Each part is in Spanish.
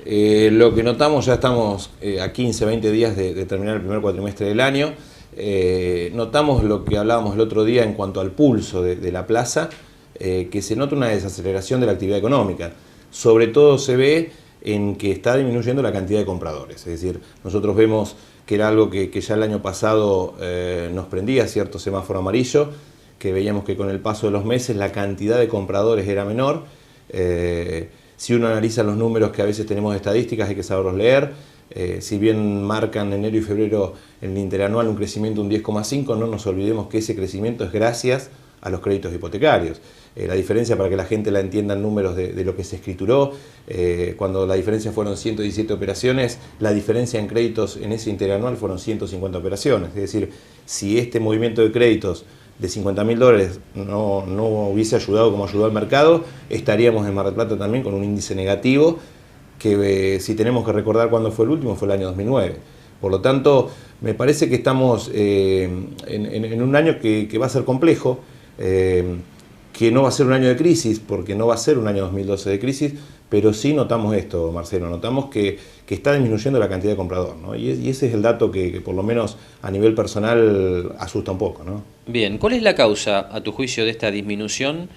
Lo que notamos, ya estamos a 15, 20 días de terminar el primer cuatrimestre del año. Notamos lo que hablábamos el otro día en cuanto al pulso de la plaza, que se nota una desaceleración de la actividad económica. Sobre todo se ve en que está disminuyendo la cantidad de compradores. Es decir, nosotros vemos que era algo que ya el año pasado nos prendía cierto semáforo amarillo, que veíamos que con el paso de los meses la cantidad de compradores era menor. Si uno analiza los números que a veces tenemos de estadísticas, hay que saberlos leer. Si bien marcan enero y febrero en el interanual un crecimiento de un 10,5, no nos olvidemos que ese crecimiento es gracias a los créditos hipotecarios. La diferencia, para que la gente la entienda en números de lo que se escrituró, cuando la diferencia fueron 117 operaciones, la diferencia en créditos en ese interanual fueron 150 operaciones. Es decir, si este movimiento de créditos de $50.000 no hubiese ayudado como ayudó al mercado, estaríamos en Mar del Plata también con un índice negativo, que si tenemos que recordar cuándo fue el último, fue el año 2009. Por lo tanto, me parece que estamos en un año que va a ser complejo, que no va a ser un año de crisis, porque no va a ser un año 2012 de crisis, pero sí notamos esto, Marcelo, notamos que está disminuyendo la cantidad de comprador, ¿no? Y ese es el dato que por lo menos a nivel personal asusta un poco, ¿no? Bien, ¿cuál es la causa, a tu juicio, de esta disminución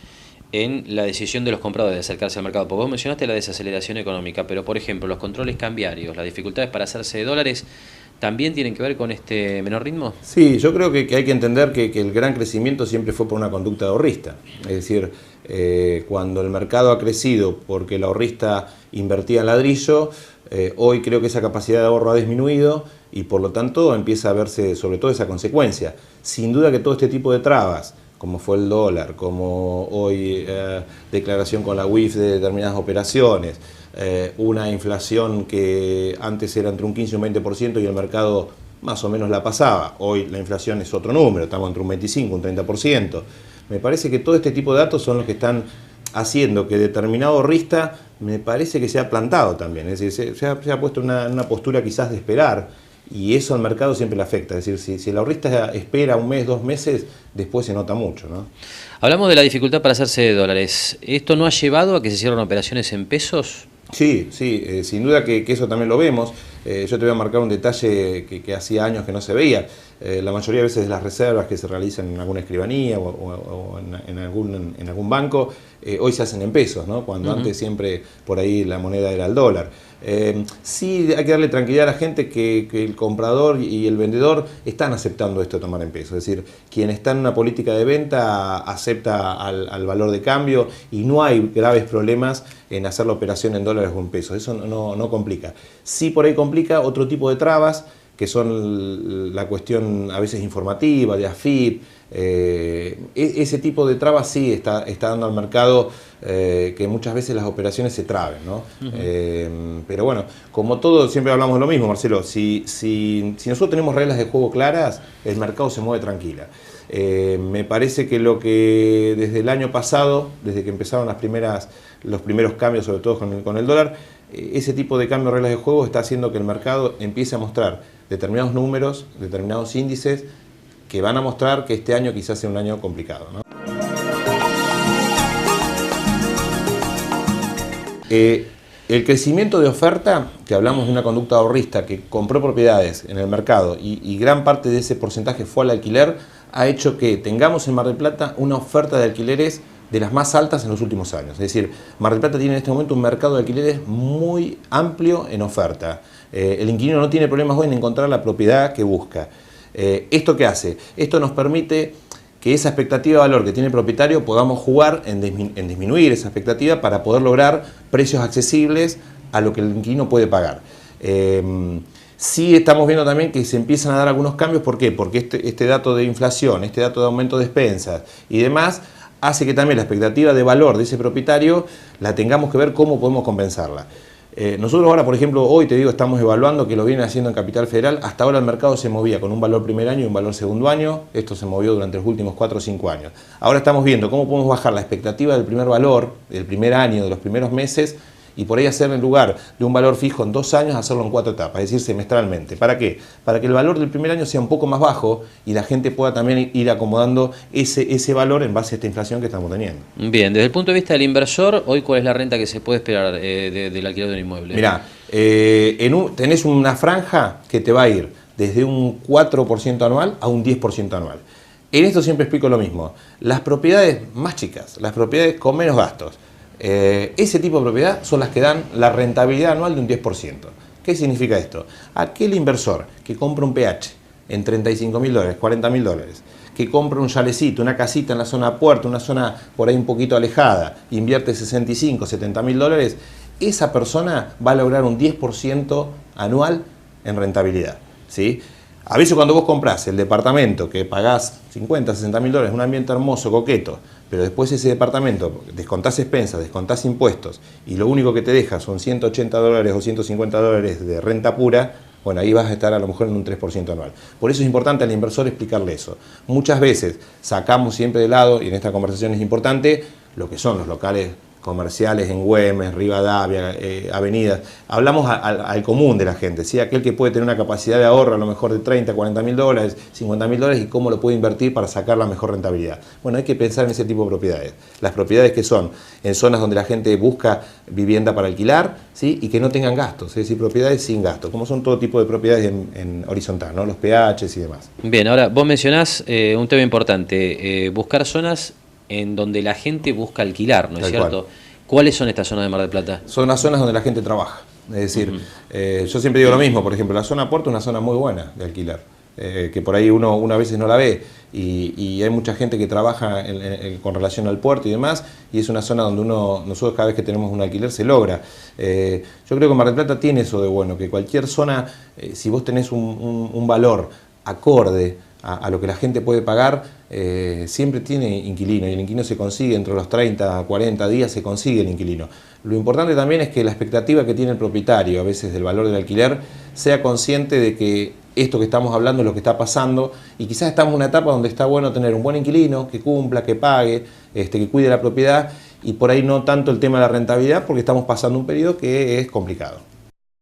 en la decisión de los compradores de acercarse al mercado? Porque vos mencionaste la desaceleración económica, pero por ejemplo, los controles cambiarios, las dificultades para hacerse de dólares, ¿también tienen que ver con este menor ritmo? Sí, yo creo que hay que entender que el gran crecimiento siempre fue por una conducta ahorrista. Es decir, cuando el mercado ha crecido porque el ahorrista invertía en ladrillo, hoy creo que esa capacidad de ahorro ha disminuido y por lo tanto empieza a verse sobre todo esa consecuencia. Sin duda que todo este tipo de trabas, como fue el dólar, como hoy declaración con la UIF de determinadas operaciones, una inflación que antes era entre un 15 y un 20% y el mercado más o menos la pasaba. Hoy la inflación es otro número, estamos entre un 25 y un 30%. Me parece que todo este tipo de datos son los que están haciendo que determinado ahorrista, me parece que se ha plantado también. Es decir, se ha puesto en una postura quizás de esperar, y eso al mercado siempre le afecta. Es decir, si el ahorrista espera un mes, 2 meses, después se nota mucho, ¿no? Hablamos de la dificultad para hacerse de dólares. ¿Esto no ha llevado a que se cierren operaciones en pesos? Sí, sí, sin duda que eso también lo vemos. Yo te voy a marcar un detalle que hacía años que no se veía. La mayoría de veces las reservas que se realizan en alguna escribanía o en algún banco, hoy se hacen en pesos, ¿no? Cuando antes siempre por ahí la moneda era el dólar. Sí hay que darle tranquilidad a la gente que el comprador y el vendedor están aceptando esto de tomar en pesos. Es decir, quien está en una política de venta acepta al valor de cambio y no hay graves problemas en hacer la operación en dólares o en pesos. Eso no complica. Sí por ahí complica otro tipo de trabas, que son la cuestión a veces informativa, de AFIP. Ese tipo de trabas sí está dando al mercado que muchas veces las operaciones se traben, ¿no? Pero bueno, como todo, siempre hablamos de lo mismo, Marcelo. Si nosotros tenemos reglas de juego claras, el mercado se mueve tranquila. Me parece que lo que desde el año pasado, desde que empezaron los primeros cambios, sobre todo con el dólar, ese tipo de cambio de reglas de juego está haciendo que el mercado empiece a mostrar determinados números, determinados índices, que van a mostrar que este año quizás sea un año complicado, ¿no? El crecimiento de oferta, que hablamos de una conducta ahorrista que compró propiedades en el mercado y gran parte de ese porcentaje fue al alquiler, ha hecho que tengamos en Mar del Plata una oferta de alquileres de las más altas en los últimos años. Es decir, Mar del Plata tiene en este momento un mercado de alquileres muy amplio en oferta. El inquilino no tiene problemas hoy en encontrar la propiedad que busca. ¿Esto qué hace? Esto nos permite que esa expectativa de valor que tiene el propietario podamos jugar en disminuir esa expectativa para poder lograr precios accesibles a lo que el inquilino puede pagar. Sí estamos viendo también que se empiezan a dar algunos cambios. ¿Por qué? Porque este dato de inflación, este dato de aumento de despensas y demás, hace que también la expectativa de valor de ese propietario la tengamos que ver cómo podemos compensarla. Nosotros ahora, por ejemplo, hoy te digo, estamos evaluando, que lo vienen haciendo en Capital Federal. Hasta ahora el mercado se movía con un valor primer año y un valor segundo año. Esto se movió durante los últimos 4 o 5 años. Ahora estamos viendo cómo podemos bajar la expectativa del primer valor, del primer año, de los primeros meses, y por ahí hacer en lugar de un valor fijo en 2 años, hacerlo en 4 etapas, es decir, semestralmente. ¿Para qué? Para que el valor del primer año sea un poco más bajo y la gente pueda también ir acomodando ese valor en base a esta inflación que estamos teniendo. Bien, desde el punto de vista del inversor, hoy ¿cuál es la renta que se puede esperar del alquiler de un inmueble? Mirá, tenés una franja que te va a ir desde un 4% anual a un 10% anual. En esto siempre explico lo mismo. Las propiedades más chicas, las propiedades con menos gastos, ese tipo de propiedad son las que dan la rentabilidad anual de un 10%. ¿Qué significa esto? Aquel inversor que compra un PH en $35.000, $40.000, que compra un chalecito, una casita en la zona puerto, una zona por ahí un poquito alejada, invierte 65, $70.000, esa persona va a lograr un 10% anual en rentabilidad, ¿sí? A veces cuando vos comprás el departamento que pagás 50, $60.000, un ambiente hermoso, coqueto, pero después ese departamento descontás expensas, descontás impuestos y lo único que te deja son $180 o $150 de renta pura, bueno, ahí vas a estar a lo mejor en un 3% anual. Por eso es importante al inversor explicarle eso. Muchas veces sacamos siempre de lado, y en esta conversación es importante, lo que son los locales comerciales en Güemes, Rivadavia, avenidas. Hablamos al común de la gente, ¿sí? Aquel que puede tener una capacidad de ahorro a lo mejor de 30, $40.000, $50.000 y cómo lo puede invertir para sacar la mejor rentabilidad. Bueno, hay que pensar en ese tipo de propiedades. Las propiedades que son en zonas donde la gente busca vivienda para alquilar, ¿sí? Y que no tengan gastos, es decir, propiedades sin gastos, como son todo tipo de propiedades en horizontal, ¿no? Los PHs y demás. Bien, ahora vos mencionás un tema importante, buscar zonas en donde la gente busca alquilar, ¿no es cierto? ¿Cuáles son estas zonas de Mar del Plata? Son las zonas donde la gente trabaja. Es decir, yo siempre digo lo mismo, por ejemplo, la zona puerto es una zona muy buena de alquilar, que por ahí uno a veces no la ve, y hay mucha gente que trabaja con relación al puerto y demás, y es una zona donde nosotros cada vez que tenemos un alquiler se logra. Yo creo que Mar del Plata tiene eso de bueno, que cualquier zona, si vos tenés un valor acorde a lo que la gente puede pagar, siempre tiene inquilino, y el inquilino se consigue entre los 30 a 40 días, se consigue el inquilino. Lo importante también es que la expectativa que tiene el propietario, a veces del valor del alquiler, sea consciente de que esto que estamos hablando es lo que está pasando, y quizás estamos en una etapa donde está bueno tener un buen inquilino, que cumpla, que pague, que cuide la propiedad, y por ahí no tanto el tema de la rentabilidad, porque estamos pasando un periodo que es complicado.